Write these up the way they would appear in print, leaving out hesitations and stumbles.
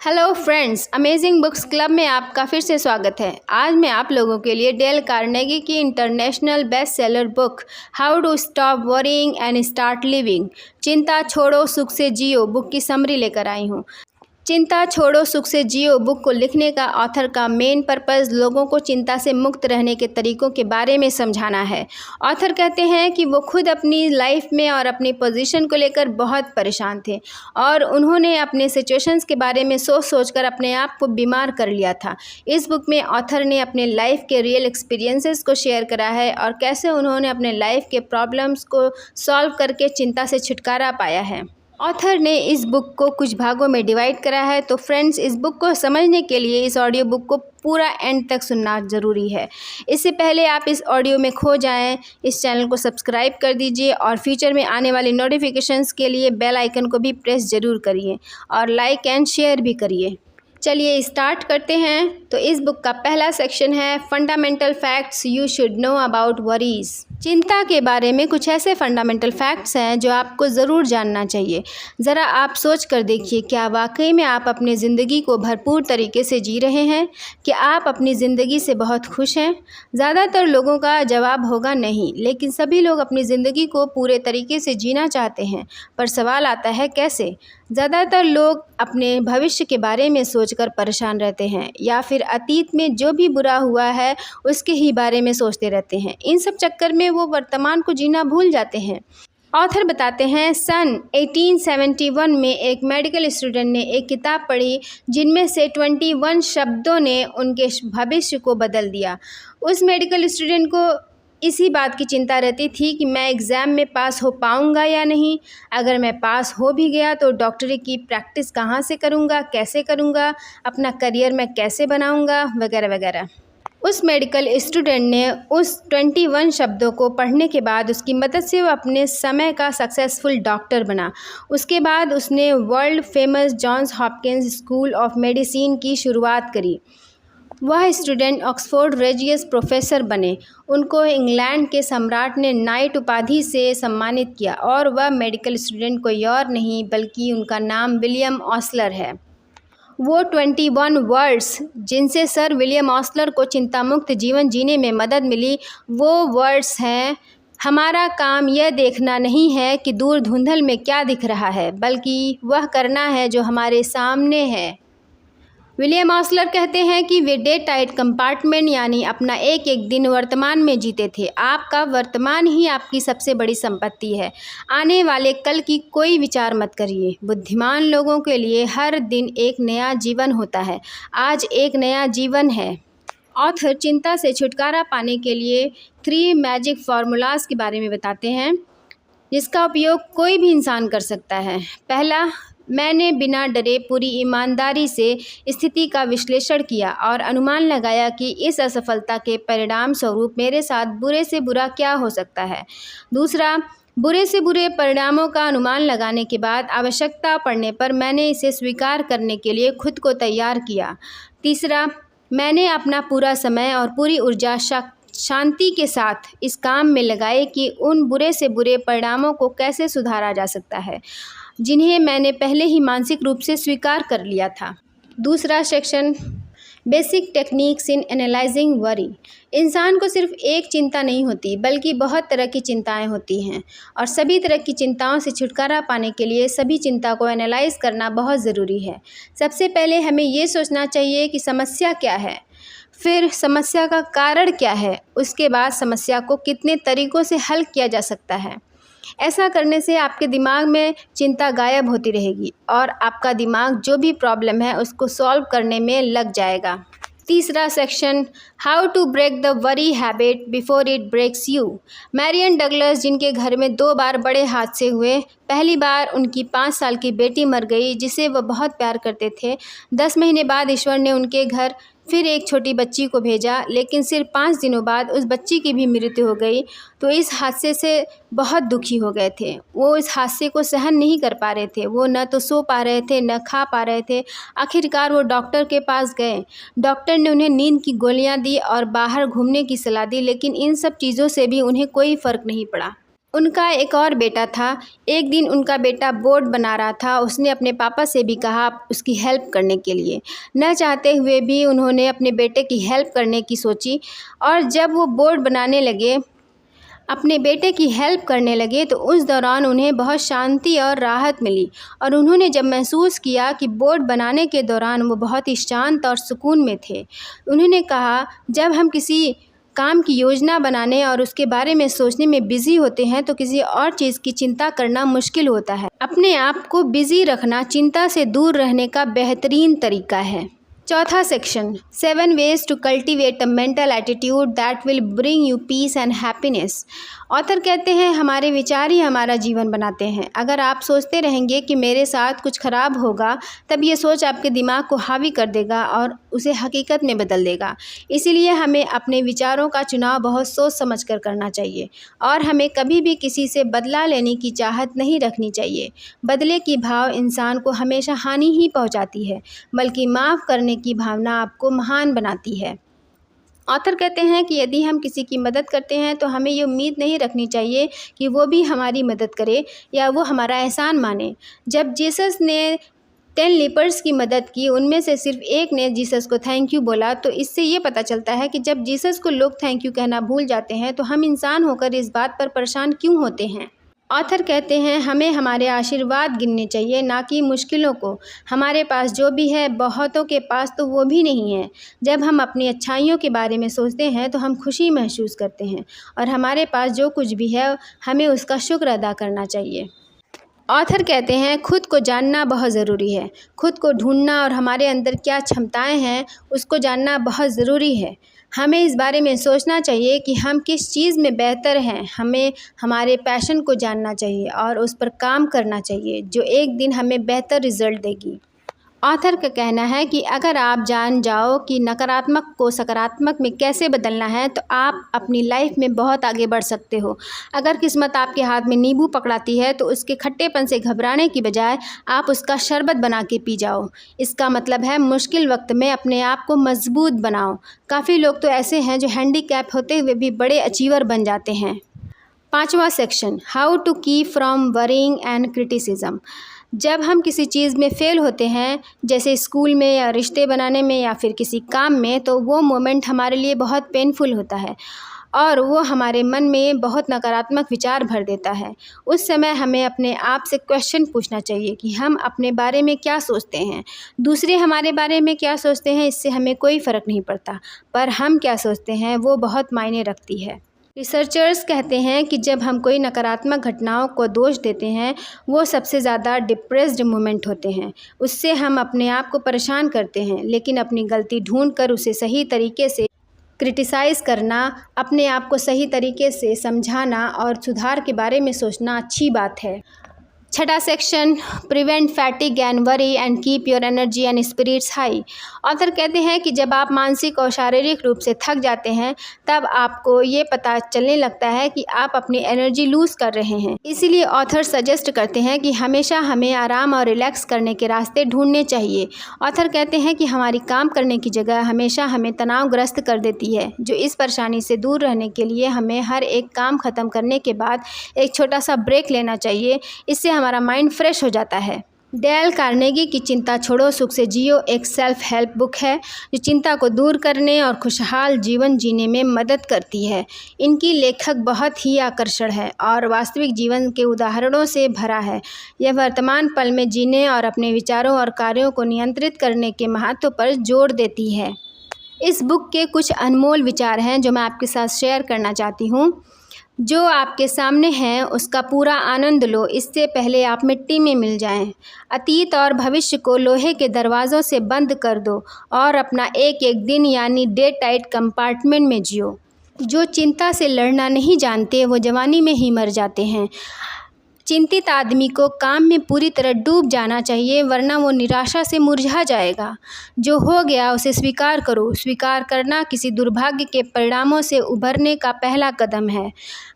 Hello friends, amazing books club में आपका फिर से स्वागत है। आज मैं आप लोगों के लिए डेल कार्नेगी की international best seller book how to stop worrying and start living, चिंता छोड़ो सुख से जियो बुक की समरी लेकर आई हूँ। चिंता छोड़ो सुख से जियो बुक को लिखने का ऑथर का मेन पर्पस लोगों को चिंता से मुक्त रहने के तरीकों के बारे में समझाना है। ऑथर कहते हैं कि वो खुद अपनी लाइफ में और अपनी पोजीशन को लेकर बहुत परेशान थे और उन्होंने अपने सिचुएशंस के बारे में सोच सोचकर अपने आप को बीमार कर लिया था। इस बुक में ऑथर ने अपने लाइफ के रियल एक्सपीरियंसेस को शेयर करा है और कैसे उन्होंने अपने लाइफ के प्रॉब्लम्स को सॉल्व करके चिंता से छुटकारा पाया है। ऑथर ने इस बुक को कुछ भागों में डिवाइड करा है। तो फ्रेंड्स, इस बुक को समझने के लिए इस ऑडियो बुक को पूरा एंड तक सुनना ज़रूरी है। इससे पहले आप इस ऑडियो में खो जाएं, इस चैनल को सब्सक्राइब कर दीजिए और फ्यूचर में आने वाली नोटिफिकेशंस के लिए बेल आइकन को भी प्रेस ज़रूर करिए और लाइक एंड शेयर भी करिए। चलिए स्टार्ट करते हैं। तो इस बुक का पहला सेक्शन है fundamental facts you should know about worries. चिंता के बारे में कुछ ऐसे फंडामेंटल फैक्ट्स हैं जो आपको ज़रूर जानना चाहिए। ज़रा आप सोच कर देखिए, क्या वाकई में आप अपनी ज़िंदगी को भरपूर तरीके से जी रहे हैं? क्या आप अपनी ज़िंदगी से बहुत खुश हैं? ज़्यादातर लोगों का जवाब होगा नहीं, लेकिन सभी लोग अपनी ज़िंदगी को पूरे तरीके से जीना चाहते हैं। पर सवाल आता है कैसे? ज़्यादातर लोग अपने भविष्य के बारे में सोचकर परेशान रहते हैं या फिर अतीत में जो भी बुरा हुआ है उसके ही बारे में सोचते रहते हैं। इन सब चक्कर में वो वर्तमान को जीना भूल जाते हैं। ऑथर बताते हैं सन 1871 में एक मेडिकल स्टूडेंट ने एक किताब पढ़ी जिनमें से 21 शब्दों ने उनके भविष्य को बदल दिया। उस मेडिकल स्टूडेंट को इसी बात की चिंता रहती थी कि मैं एग्ज़ाम में पास हो पाऊंगा या नहीं। अगर मैं पास हो भी गया तो डॉक्टरी की प्रैक्टिस कहाँ से करूँगा, कैसे करूँगा, अपना करियर मैं कैसे बनाऊँगा, वगैरह वगैरह। उस मेडिकल स्टूडेंट ने उस 21 शब्दों को पढ़ने के बाद उसकी मदद से वो अपने समय का सक्सेसफुल डॉक्टर बना। उसके बाद उसने world famous Johns Hopkins school of medicine की शुरुआत करी। वह स्टूडेंट ऑक्सफोर्ड रेजियस प्रोफेसर बने। उनको इंग्लैंड के सम्राट ने नाइट उपाधि से सम्मानित किया और वह मेडिकल स्टूडेंट कोई और नहीं बल्कि उनका नाम विलियम ऑस्लर है। वो 21 वर्ड्स जिनसे सर विलियम ऑस्लर को चिंता मुक्त जीवन जीने में मदद मिली, वो वर्ड्स हैं, हमारा काम यह देखना नहीं है कि दूर धुंधल में क्या दिख रहा है, बल्कि वह करना है जो हमारे सामने है। विलियम ऑस्लर कहते हैं कि वे डे टाइट कंपार्टमेंट यानी अपना एक एक दिन वर्तमान में जीते थे। आपका वर्तमान ही आपकी सबसे बड़ी संपत्ति है। आने वाले कल की कोई विचार मत करिए। बुद्धिमान लोगों के लिए हर दिन एक नया जीवन होता है। आज एक नया जीवन है। ऑथर चिंता से छुटकारा पाने के लिए 3 मैजिक फार्मूलाज के बारे में बताते हैं जिसका उपयोग कोई भी इंसान कर सकता है। पहला, मैंने बिना डरे पूरी ईमानदारी से स्थिति का विश्लेषण किया और अनुमान लगाया कि इस असफलता के परिणाम स्वरूप मेरे साथ बुरे से बुरा क्या हो सकता है। दूसरा, बुरे से बुरे परिणामों का अनुमान लगाने के बाद आवश्यकता पड़ने पर मैंने इसे स्वीकार करने के लिए खुद को तैयार किया। तीसरा, मैंने अपना पूरा समय और पूरी ऊर्जा शांति के साथ इस काम में लगाए कि उन बुरे से बुरे परिणामों को कैसे सुधारा जा सकता है जिन्हें मैंने पहले ही मानसिक रूप से स्वीकार कर लिया था। दूसरा section, basic techniques in analysing worry. इंसान को सिर्फ एक चिंता नहीं होती बल्कि बहुत तरह की चिंताएं होती हैं और सभी तरह की चिंताओं से छुटकारा पाने के लिए सभी चिंता को एनालाइज करना बहुत ज़रूरी है। सबसे पहले हमें ये सोचना चाहिए कि समस्या क्या है, फिर समस्या का कारण क्या है, उसके बाद समस्या को कितने तरीक़ों से हल किया जा सकता है। ऐसा करने से आपके दिमाग में चिंता गायब होती रहेगी और आपका दिमाग जो भी प्रॉब्लम है उसको सॉल्व करने में लग जाएगा। तीसरा section, how to break the worry habit before it breaks you. Marion Douglas, जिनके घर में 2 बार बड़े हादसे हुए। पहली बार उनकी 5 साल की बेटी मर गई जिसे वह बहुत प्यार करते थे। 10 महीने बाद ईश्वर ने उनके घर फिर एक छोटी बच्ची को भेजा, लेकिन सिर्फ 5 दिनों बाद उस बच्ची की भी मृत्यु हो गई। तो इस हादसे से बहुत दुखी हो गए थे। वो इस हादसे को सहन नहीं कर पा रहे थे। वो न तो सो पा रहे थे न खा पा रहे थे। आखिरकार वो डॉक्टर के पास गए। डॉक्टर ने उन्हें नींद की गोलियां दी और बाहर घूमने की सलाह दी, लेकिन इन सब चीज़ों से भी उन्हें कोई फ़र्क नहीं पड़ा। उनका एक और बेटा था। एक दिन उनका बेटा बोर्ड बना रहा था। उसने अपने पापा से भी कहा उसकी हेल्प करने के लिए। न चाहते हुए भी उन्होंने अपने बेटे की हेल्प करने की सोची, और जब वो बोर्ड बनाने लगे, अपने बेटे की हेल्प करने लगे, तो उस दौरान उन्हें बहुत शांति और राहत मिली। और उन्होंने जब महसूस किया कि बोर्ड बनाने के दौरान वो बहुत ही शांत और सुकून में थे, उन्होंने कहा, जब हम किसी काम की योजना बनाने और उसके बारे में सोचने में बिज़ी होते हैं तो किसी और चीज़ की चिंता करना मुश्किल होता है। अपने आप को बिज़ी रखना चिंता से दूर रहने का बेहतरीन तरीका है। चौथा section, 7 ways to cultivate a mental attitude that will bring you peace and happiness। Author कहते हैं, हमारे विचार ही हमारा जीवन बनाते हैं। अगर आप सोचते रहेंगे कि मेरे साथ कुछ ख़राब होगा, तब ये सोच आपके दिमाग को हावी कर देगा और उसे हकीकत में बदल देगा। इसीलिए हमें अपने विचारों का चुनाव बहुत सोच समझ कर करना चाहिए, और हमें कभी भी किसी से बदला लेने की चाहत नहीं रखनी चाहिए। बदले की भाव इंसान को हमेशा हानि ही पहुंचाती है, बल्कि माफ़ करने की भावना आपको महान बनाती है। ऑथर कहते हैं कि यदि हम किसी की मदद करते हैं तो हमें ये उम्मीद नहीं रखनी चाहिए कि वो भी हमारी मदद करे या वो हमारा एहसान माने। जब जीसस ने 10 लेपर्स की मदद की, उनमें से सिर्फ एक ने जीसस को थैंक यू बोला। तो इससे ये पता चलता है कि जब जीसस को लोग थैंक यू कहना भूल जाते हैं तो हम इंसान होकर इस बात पर परेशान क्यों होते हैं। ऑथर कहते हैं, हमें हमारे आशीर्वाद गिनने चाहिए, ना कि मुश्किलों को। हमारे पास जो भी है, बहुतों के पास तो वो भी नहीं है। जब हम अपनी अच्छाइयों के बारे में सोचते हैं तो हम खुशी महसूस करते हैं, और हमारे पास जो कुछ भी है हमें उसका शुक्र अदा करना चाहिए। ऑथर कहते हैं, खुद को जानना बहुत ज़रूरी है। खुद को ढूंढना और हमारे अंदर क्या क्षमताएं हैं उसको जानना बहुत ज़रूरी है। हमें इस बारे में सोचना चाहिए कि हम किस चीज़ में बेहतर हैं। हमें हमारे पैशन को जानना चाहिए और उस पर काम करना चाहिए, जो एक दिन हमें बेहतर रिजल्ट देगी। ऑथर का कहना है कि अगर आप जान जाओ कि नकारात्मक को सकारात्मक में कैसे बदलना है, तो आप अपनी लाइफ में बहुत आगे बढ़ सकते हो। अगर किस्मत आपके हाथ में नींबू पकड़ाती है तो उसके खट्टेपन से घबराने की बजाय आप उसका शरबत बना के पी जाओ। इसका मतलब है मुश्किल वक्त में अपने आप को मजबूत बनाओ। काफ़ी लोग तो ऐसे हैं जो हैंडीकैप होते हुए भी बड़े अचीवर बन जाते हैं। 5वां section, how to keep from worrying and criticism. जब हम किसी चीज़ में फ़ेल होते हैं, जैसे स्कूल में या रिश्ते बनाने में या फिर किसी काम में, तो वो मोमेंट हमारे लिए बहुत पेनफुल होता है और वो हमारे मन में बहुत नकारात्मक विचार भर देता है। उस समय हमें अपने आप से क्वेश्चन पूछना चाहिए कि हम अपने बारे में क्या सोचते हैं। दूसरे हमारे बारे में क्या सोचते हैं इससे हमें कोई फ़र्क नहीं पड़ता, पर हम क्या सोचते हैं वो बहुत मायने रखती है। रिसर्चर्स कहते हैं कि जब हम कोई नकारात्मक घटनाओं को दोष देते हैं, वो सबसे ज़्यादा डिप्रेस्ड मोमेंट होते हैं। उससे हम अपने आप को परेशान करते हैं, लेकिन अपनी गलती ढूंढकर उसे सही तरीके से क्रिटिसाइज़ करना, अपने आप को सही तरीके से समझाना और सुधार के बारे में सोचना अच्छी बात है। 6वां section, prevent fatigue and worry and keep your energy and spirits high. Author कहते हैं कि जब आप मानसिक और शारीरिक रूप से थक जाते हैं, तब आपको ये पता चलने लगता है कि आप अपनी एनर्जी लूज़ कर रहे हैं। इसीलिए ऑथर सजेस्ट करते हैं कि हमेशा हमें आराम और रिलैक्स करने के रास्ते ढूंढने चाहिए। ऑथर कहते हैं कि हमारी काम करने की जगह हमेशा हमें तनावग्रस्त कर देती है, जो इस परेशानी से दूर रहने के लिए हमें हर एक काम ख़त्म करने के बाद एक छोटा सा ब्रेक लेना चाहिए। इससे हमारा माइंड फ्रेश हो जाता है। डेल कार्नेगी की चिंता छोड़ो, सुख से जियो एक सेल्फ हेल्प बुक है जो चिंता को दूर करने और खुशहाल जीवन जीने में मदद करती है। इनकी लेखक बहुत ही आकर्षण है और वास्तविक जीवन के उदाहरणों से भरा है। यह वर्तमान पल में जीने और अपने विचारों और कार्यों को नियंत्रित करने के महत्व पर जोर देती है। इस बुक के कुछ अनमोल विचार हैं जो मैं आपके साथ शेयर करना चाहती हूँ। जो आपके सामने हैं उसका पूरा आनंद लो, इससे पहले आप मिट्टी में मिल जाएं। अतीत और भविष्य को लोहे के दरवाज़ों से बंद कर दो और अपना एक एक दिन यानी डे टाइट कंपार्टमेंट में जियो। जो चिंता से लड़ना नहीं जानते वो जवानी में ही मर जाते हैं। चिंतित आदमी को काम में पूरी तरह डूब जाना चाहिए, वरना वो निराशा से मुरझा जाएगा। जो हो गया उसे स्वीकार करो। स्वीकार करना किसी दुर्भाग्य के परिणामों से उभरने का पहला कदम है।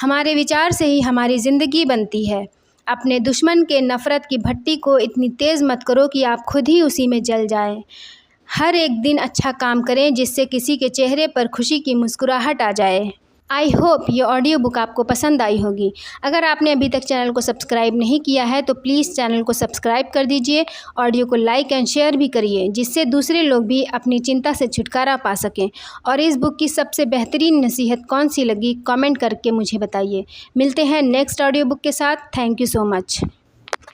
हमारे विचार से ही हमारी ज़िंदगी बनती है। अपने दुश्मन के नफ़रत की भट्टी को इतनी तेज़ मत करो कि आप खुद ही उसी में जल जाएं। हर एक दिन अच्छा काम करें जिससे किसी के चेहरे पर खुशी की मुस्कुराहट आ जाए। आई होप ये ऑडियो बुक आपको पसंद आई होगी। अगर आपने अभी तक चैनल को सब्सक्राइब नहीं किया है तो प्लीज़ चैनल को सब्सक्राइब कर दीजिए। ऑडियो को लाइक एंड शेयर भी करिए, जिससे दूसरे लोग भी अपनी चिंता से छुटकारा पा सकें। और इस बुक की सबसे बेहतरीन नसीहत कौन सी लगी कमेंट करके मुझे बताइए। मिलते हैं नेक्स्ट ऑडियो बुक के साथ। Thank you so much.